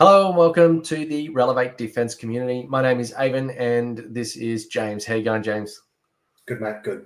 Hello and welcome to the Relevate Defence community. My name is Avon and this is James. How you going, James? Good, mate. Good.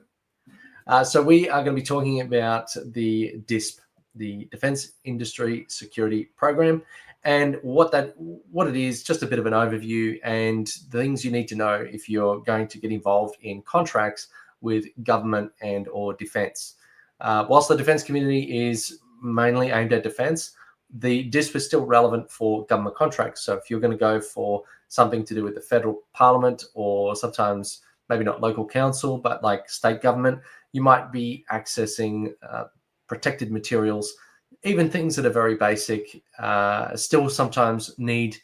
So we are going to be talking about the DISP, the Defence Industry Security Program, and what it is, just a bit of an overview and the things you need to know if you're going to get involved in contracts with government and or defence. Whilst the defence community is mainly aimed at defence, the DISP is still relevant for government contracts. So if you're going to go for something to do with the federal parliament or sometimes maybe not local council, but like state government, you might be accessing protected materials, even things that are very basic, still sometimes need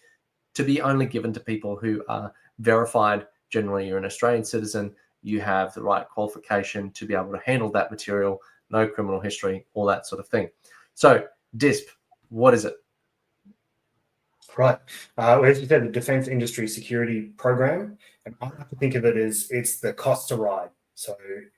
to be only given to people who are verified. Generally, you're an Australian citizen, you have the right qualification to be able to handle that material, no criminal history, all that sort of thing. So DISP, what is it? Right. As you said, the Defence Industry Security Program, and I like to think of it as it's the cost to ride. So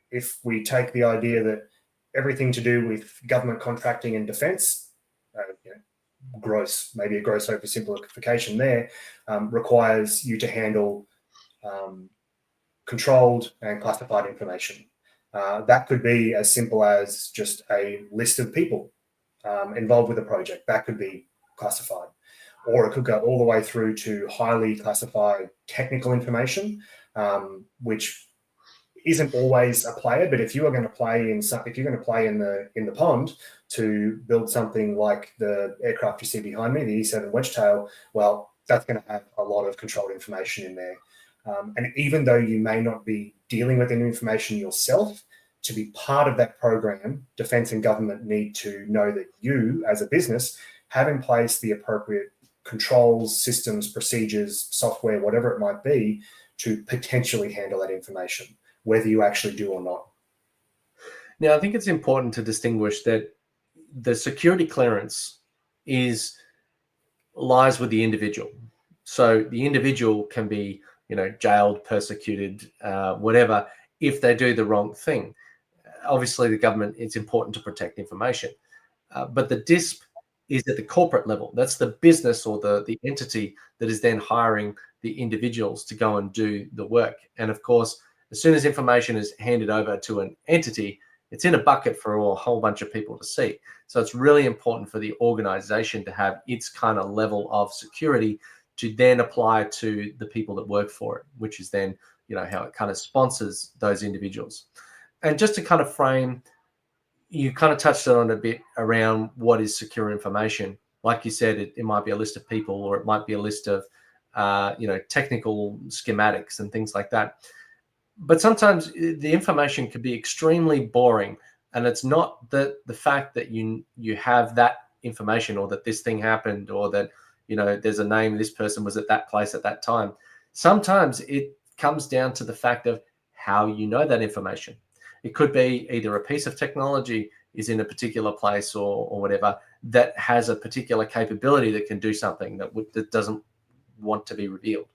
if we take the idea that everything to do with government contracting and defence, maybe a gross oversimplification there, requires you to handle controlled and classified information. That could be as simple as just a list of people involved with a project. That could be classified. Or it could go all the way through to highly classified technical information, which isn't always a player. But if you are going to play in the pond to build something like the aircraft you see behind me, the E7 Wedgetail, well, that's going to have a lot of controlled information in there. And even though you may not be dealing with any information yourself, to be part of that program, defence and government need to know that you, as a business, have in place the appropriate controls, systems, procedures, software, whatever it might be, to potentially handle that information, whether you actually do or not. Now, I think it's important to distinguish that the security clearance lies with the individual. So the individual can be, jailed, persecuted, whatever, if they do the wrong thing. Obviously, the government, it's important to protect information. But the DISP is at the corporate level. That's the business or the entity that is then hiring the individuals to go and do the work. And of course, as soon as information is handed over to an entity, it's in a bucket for a whole bunch of people to see. So it's really important for the organization to have its kind of level of security to then apply to the people that work for it, which is then, how it kind of sponsors those individuals. And just to kind of frame, you kind of touched on a bit around what is secure information. Like you said, it might be a list of people, or it might be a list of, technical schematics and things like that. But sometimes the information could be extremely boring, and it's not the fact that you have that information, or that this thing happened, or that, there's a name, this person was at that place at that time. Sometimes it comes down to the fact of how you know that information. It could be either a piece of technology is in a particular place or whatever that has a particular capability that can do something that doesn't want to be revealed.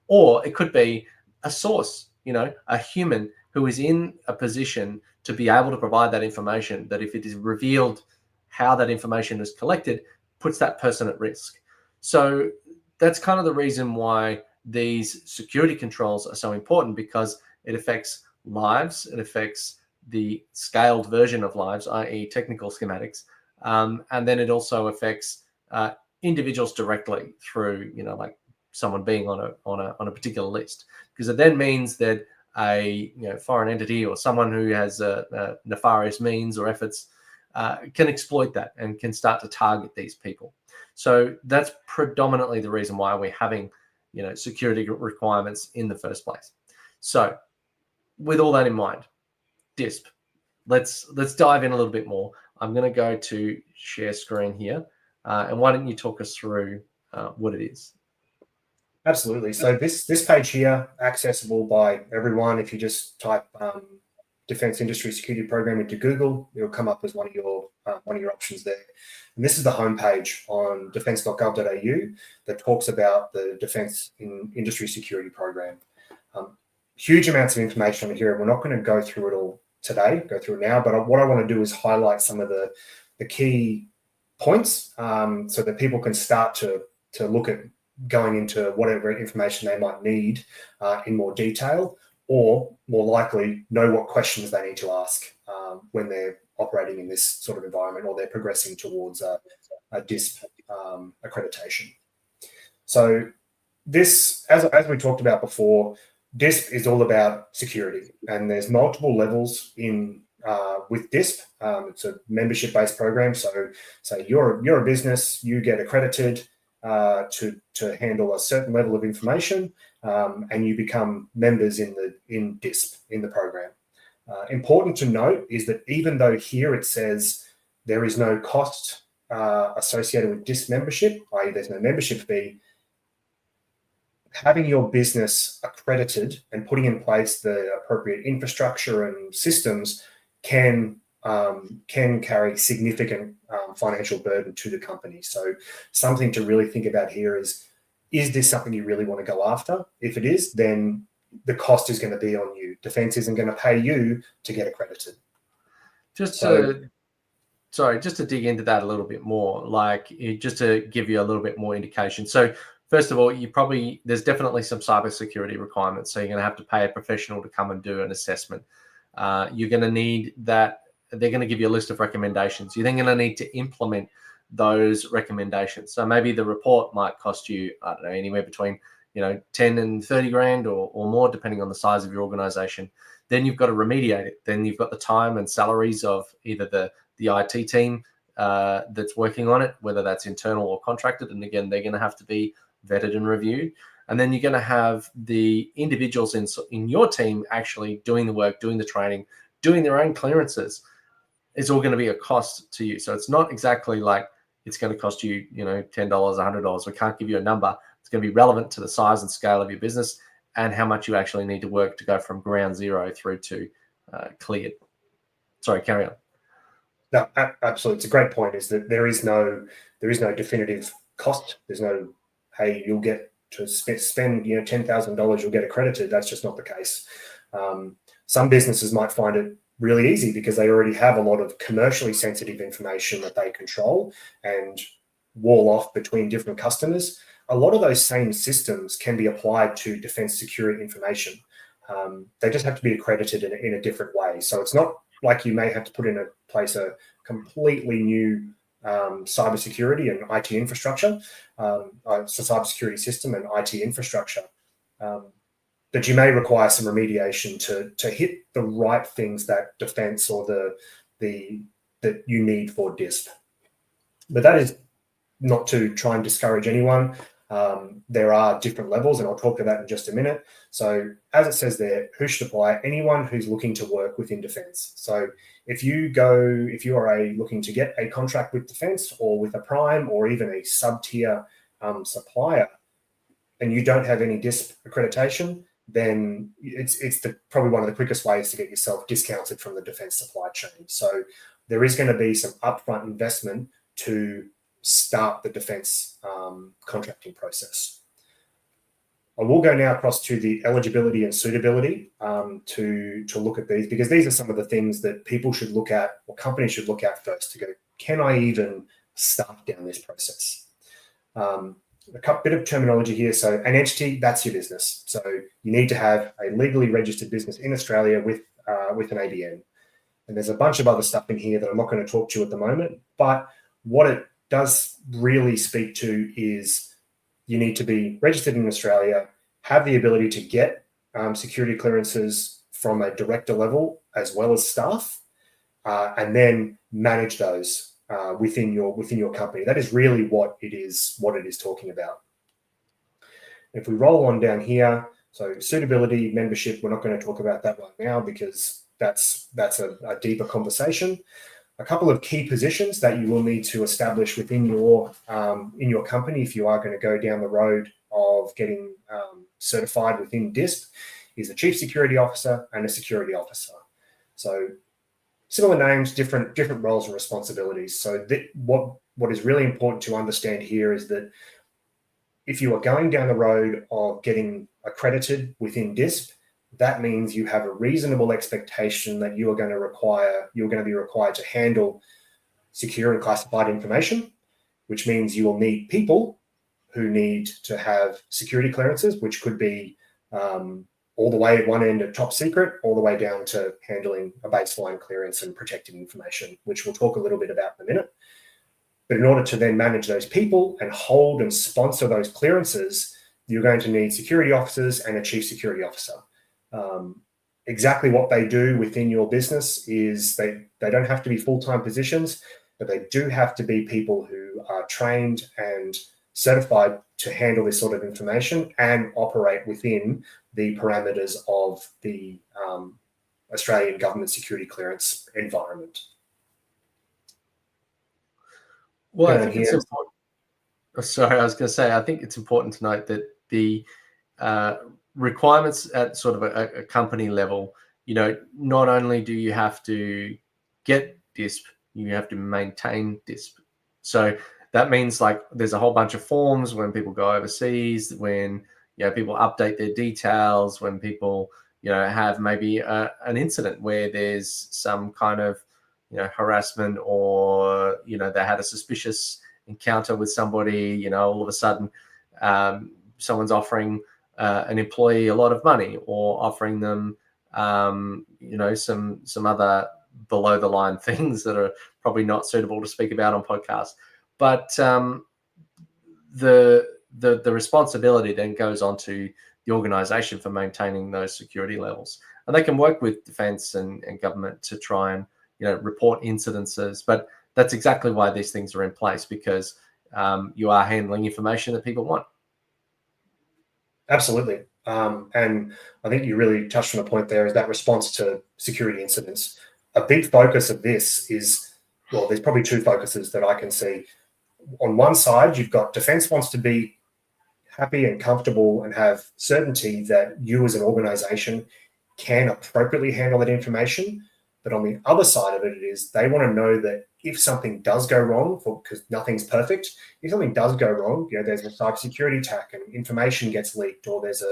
Or it could be a source, a human who is in a position to be able to provide that information, that if it is revealed how that information is collected, puts that person at risk. So that's kind of the reason why these security controls are so important, because it affects lives, it affects the scaled version of lives, i.e. technical schematics, and then it also affects individuals directly through, like someone being on a particular list, because it then means that a foreign entity or someone who has nefarious means or efforts can exploit that and can start to target these people. So that's predominantly the reason why we're having security requirements in the first place. So with all that in mind, DISP, let's dive in a little bit more. I'm going to go to share screen here, and why don't you talk us through what it is? Absolutely. So this page here, accessible by everyone. If you just type Defence Industry Security Program into Google, it'll come up as one of your options there. And this is the homepage on defence.gov.au that talks about the Defence Industry Security Program. Huge amounts of information on here. We're not going to go through it all today, go through it now, but what I want to do is highlight some of the key points so that people can start to look at going into whatever information they might need in more detail, or more likely know what questions they need to ask when they're operating in this sort of environment, or they're progressing towards a DISP accreditation. So this, as we talked about before, DISP is all about security, and there's multiple levels in with DISP. It's a membership-based program. So you're a business, you get accredited to handle a certain level of information, and you become members in DISP, in the program. Important to note is that even though here it says there is no cost associated with DISP membership, i.e. there's no membership fee, having your business accredited and putting in place the appropriate infrastructure and systems can carry significant financial burden to the company. So something to really think about here is this something you really want to go after? If it is, then the cost is going to be on you. Defence isn't going to pay you to get accredited. Just to dig into that a little bit more, just to give you a little bit more indication. So first of all, there's definitely some cybersecurity requirements. So you're going to have to pay a professional to come and do an assessment. You're going to need that. They're going to give you a list of recommendations. You're then going to need to implement those recommendations. So maybe the report might cost you, I don't know, anywhere between 10 and 30 grand or more, depending on the size of your organization. Then you've got to remediate it. Then you've got the time and salaries of either the IT team that's working on it, whether that's internal or contracted. And again, they're going to have to be vetted and reviewed. And then you're going to have the individuals in your team actually doing the work, doing the training, doing their own clearances. It's all going to be a cost to you. So it's not exactly like it's going to cost you, $10, $100. We can't give you a number. It's going to be relevant to the size and scale of your business and how much you actually need to work to go from ground zero through to cleared. Sorry, carry on. No, absolutely. It's a great point. Is that there is no definitive cost. There's no, hey, you'll get to spend $10,000, you'll get accredited. That's just not the case. Some businesses might find it really easy because they already have a lot of commercially sensitive information that they control and wall off between different customers. A lot of those same systems can be applied to defense security information. They just have to be accredited in a different way. So it's not like you may have to put in place a completely new cybersecurity and IT infrastructure, cybersecurity system and IT infrastructure. But you may require some remediation to hit the right things that defense or that you need for DISP. But that is not to try and discourage anyone. There are different levels, and I'll talk to that in just a minute. So as it says there, who should apply? Anyone who's looking to work within defense. So if you are looking to get a contract with defense or with a prime or even a sub-tier supplier, and you don't have any DISP accreditation, then it's probably one of the quickest ways to get yourself discounted from the defense supply chain. So there is going to be some upfront investment to start the defense contracting process. I will go now across to the eligibility and suitability to look at these, because these are some of the things that people should look at, or companies should look at first to go, can I even start down this process? A bit of terminology here. So an entity, that's your business. So you need to have a legally registered business in Australia with an ABN. And there's a bunch of other stuff in here that I'm not going to talk to at the moment. But what it does really speak to is you need to be registered in Australia, have the ability to get security clearances from a director level as well as staff, and then manage those within your company. That is really what it is talking about. If we roll on down here, so suitability, membership, we're not going to talk about that right now because that's a deeper conversation. A couple of key positions that you will need to establish within your company if you are going to go down the road of getting certified within DISP is a chief security officer and a security officer. So similar names, different roles and responsibilities. So what is really important to understand here is that if you are going down the road of getting accredited within DISP, that means you have a reasonable expectation that you're going to be required to handle secure and classified information, which means you will need people who need to have security clearances, which could be all the way at one end at top secret, all the way down to handling a baseline clearance and protecting information, which we'll talk a little bit about in a minute. But in order to then manage those people and hold and sponsor those clearances, you're going to need security officers and a chief security officer. Exactly what they do within your business is they don't have to be full-time positions, but they do have to be people who are trained and certified to handle this sort of information and operate within the parameters of the Australian government security clearance environment. Well, I think it's important. Sorry, I was going to say, I think it's important to note that the requirements at sort of a company level, not only do you have to get DISP, you have to maintain DISP. So that means like there's a whole bunch of forms when people go overseas, when people update their details, when people have maybe an incident where there's some kind of harassment, or they had a suspicious encounter with somebody, all of a sudden someone's offering an employee a lot of money, or offering them some other below the line things that are probably not suitable to speak about on podcasts. But the responsibility then goes on to the organization for maintaining those security levels, and they can work with defense and government to try and report incidences. But that's exactly why these things are in place, because you are handling information that people want. Absolutely. And I think you really touched on a point there, is that response to security incidents. A big focus of this is, well, there's probably two focuses that I can see. On one side, you've got defense wants to be happy and comfortable and have certainty that you as an organization can appropriately handle that information. But on the other side of it is they want to know that if something does go wrong, because nothing's perfect, if something does go wrong, there's a cybersecurity attack and information gets leaked, or there's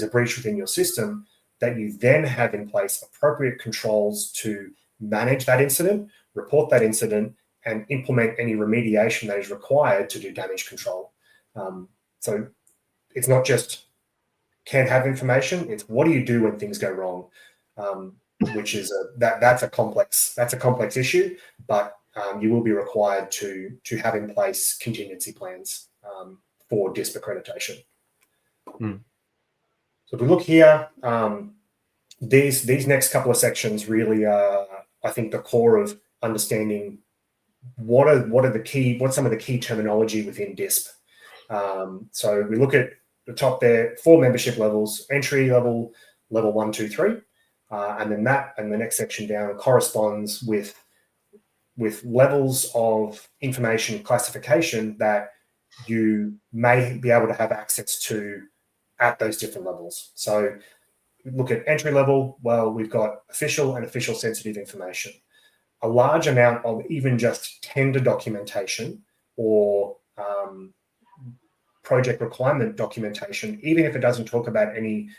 a breach within your system, that you then have in place appropriate controls to manage that incident, report that incident, and implement any remediation that is required to do damage control. So it's not just can have information; it's what do you do when things go wrong. Which is that's a complex issue, but you will be required to have in place contingency plans for DISP accreditation. So if we look here, these next couple of sections really are, I think, the core of understanding what's some of the key terminology within DISP. So we look at the top there, 4 membership levels: entry level, level 1, 2, 3. And then that and the next section down corresponds with levels of information classification that you may be able to have access to at those different levels. So look at entry level. Well, we've got official and official sensitive information. A large amount of even just tender documentation or project requirement documentation, even if it doesn't talk about any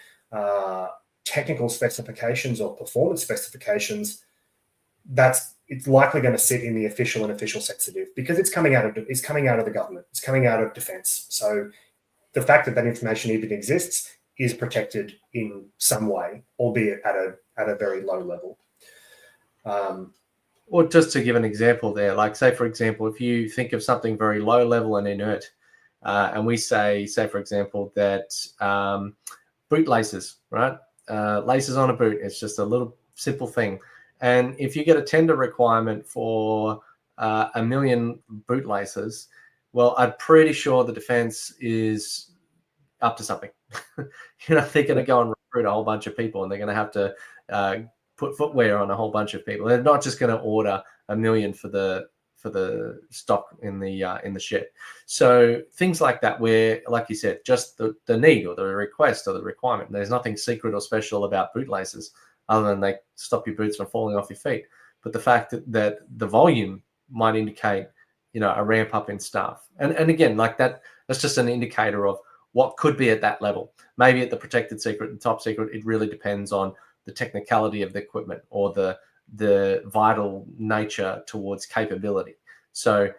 technical specifications or performance specifications, it's likely going to sit in the official and official sensitive, because it's coming out of the government, it's coming out of defense. So the fact that information even exists is protected in some way, albeit at a very low level. Or just to give an example there, like say for example, if you think of something very low level and inert, and we say for example that boot laces, right? Laces on a boot. It's just a little simple thing. And if you get a tender requirement for 1 million boot laces, well, I'm pretty sure the defense is up to something. They're going to go and recruit a whole bunch of people, and they're going to have to put footwear on a whole bunch of people. They're not just going to order 1 million for the stock in the shed. So things like that, where, like you said, just the need or the request or the requirement. There's nothing secret or special about boot laces other than they stop your boots from falling off your feet. But the fact that the volume might indicate, a ramp up in staff. And again, like that's just an indicator of what could be at that level. Maybe at the protected secret and top secret, it really depends on the technicality of the equipment or the vital nature towards capability. So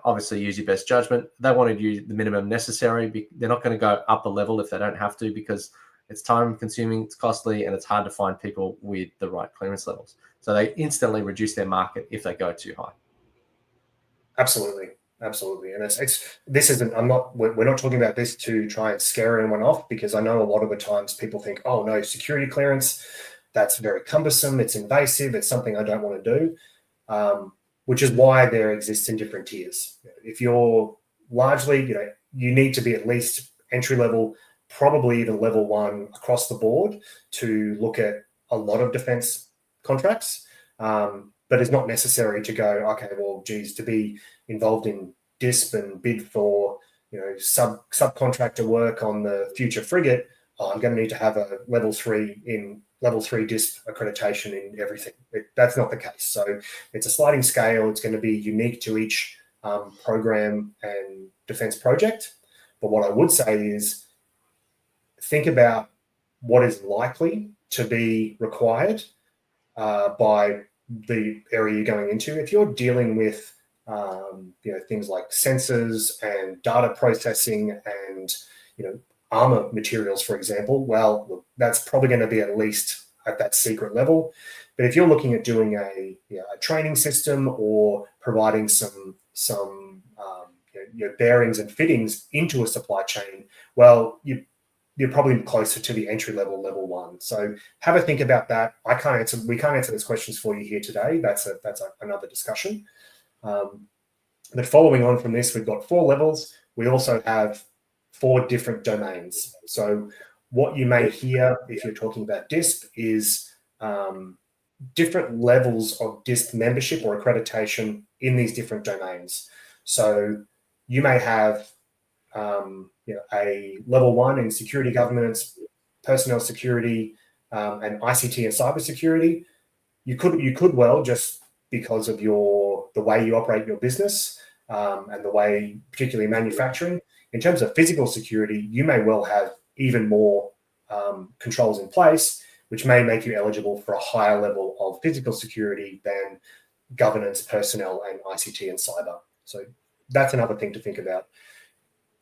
obviously use your best judgment. They want to use the minimum necessary. They're not going to go up a level if they don't have to, because it's time consuming, it's costly, and it's hard to find people with the right clearance levels. So they instantly reduce their market if they go too high. Absolutely. Absolutely. And this isn't, we're not talking about this to try and scare anyone off, because I know a lot of the times people think, oh no, security clearance, that's very cumbersome, it's invasive, it's something I don't want to do, which is why there exists in different tiers. If you're largely, you need to be at least entry level, probably even level 1 across the board to look at a lot of defense contracts. But it's not necessary to go, okay, well, geez, to be involved in DISP and bid for, subcontractor work on the future frigate, I'm going to need to have a level 3 DISP accreditation in everything. That's not the case. So it's a sliding scale. It's going to be unique to each program and defense project. But what I would say is, think about what is likely to be required by the area you're going into. If you're dealing with things like sensors and data processing and armor materials, for example, well, look, that's probably going to be at least at that secret level. But if you're looking at doing a training system or providing some bearings and fittings into a supply chain, well, you're probably closer to the entry level, level 1. So have a think about that. We can't answer those questions for you here today. That's another discussion. But following on from this, we've got 4 levels. We also have 4 different domains. So what you may hear if you're talking about DISP is different levels of DISP membership or accreditation in these different domains. So you may have a level 1 in security governance, personnel security, and ICT and cybersecurity. You could well, just because of the way you operate your business and the way, particularly manufacturing, in terms of physical security, you may well have even more controls in place, which may make you eligible for a higher level of physical security than governance, personnel, and ICT and cyber. So that's another thing to think about.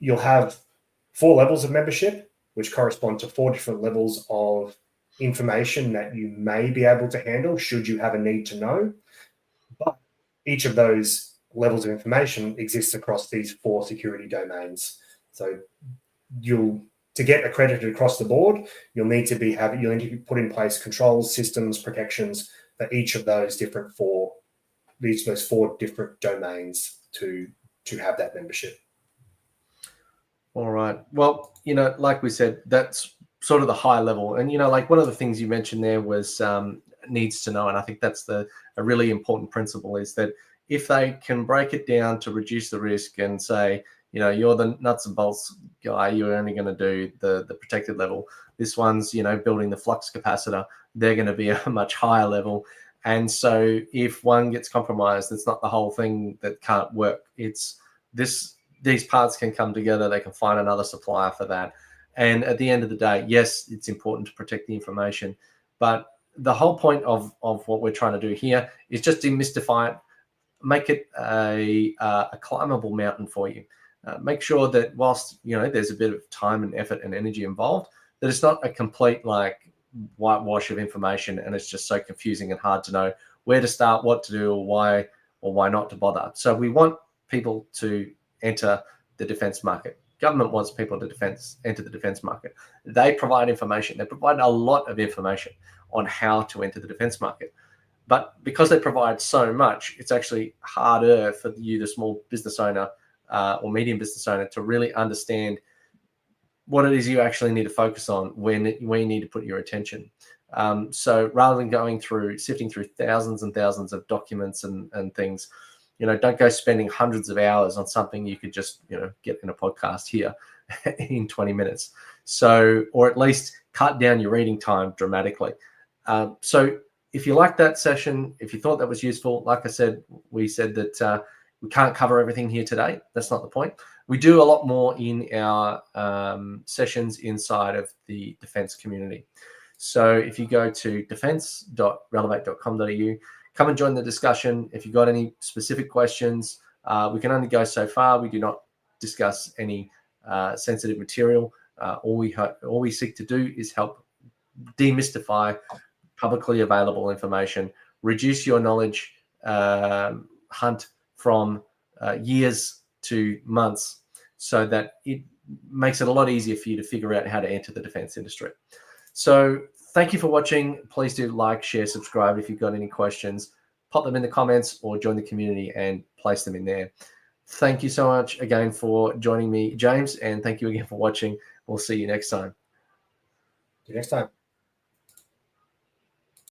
You'll have 4 levels of membership, which correspond to 4 different levels of information that you may be able to handle should you have a need to know. But each of those levels of information exists across these 4 security domains. So to get accredited across the board, you'll need to put in place controls, systems, protections for each of those different those 4 different domains to have that membership. All right. Well, like we said, that's sort of the high level. And, like one of the things you mentioned there was needs to know. And I think that's a really important principle, is that if they can break it down to reduce the risk and say, you're the nuts and bolts guy, you're only going to do the protected level. This one's, building the flux capacitor, they're going to be a much higher level. And so if one gets compromised, it's not the whole thing that can't work. It's these parts can come together. They can find another supplier for that. And at the end of the day, yes, it's important to protect the information, but the whole point of what we're trying to do here is just demystify it, make it a climbable mountain for you. Make sure that whilst there's a bit of time and effort and energy involved, that it's not a complete whitewash of information, and it's just so confusing and hard to know where to start, what to do, or why not to bother. So we want people to enter the defense market. Government wants people to enter the defense market. They provide information. They provide a lot of information on how to enter the defense market. But because they provide so much, it's actually harder for you, the small business owner or medium business owner, to really understand what it is you actually need to focus on when you need to put your attention. So rather than sifting through thousands and thousands of documents and things, don't go spending hundreds of hours on something you could just, get in a podcast here in 20 minutes. So, or at least cut down your reading time dramatically. So if you liked that session, if you thought that was useful, like I said, we said that we can't cover everything here today. That's not the point. We do a lot more in our sessions inside of the defense community. So if you go to defense.relevate.com.au, come and join the discussion. If you've got any specific questions, We can only go so far. We do not discuss any sensitive material. All we seek to do is help demystify publicly available information, reduce your knowledge hunt from years to months, so that it makes it a lot easier for you to figure out how to enter the defense industry. So thank you for watching. Please do like, share, subscribe. If you've got any questions, pop them in the comments or join the community and place them in there. Thank you so much again for joining me, James, and thank you again for watching. We'll see you next time. See you next time.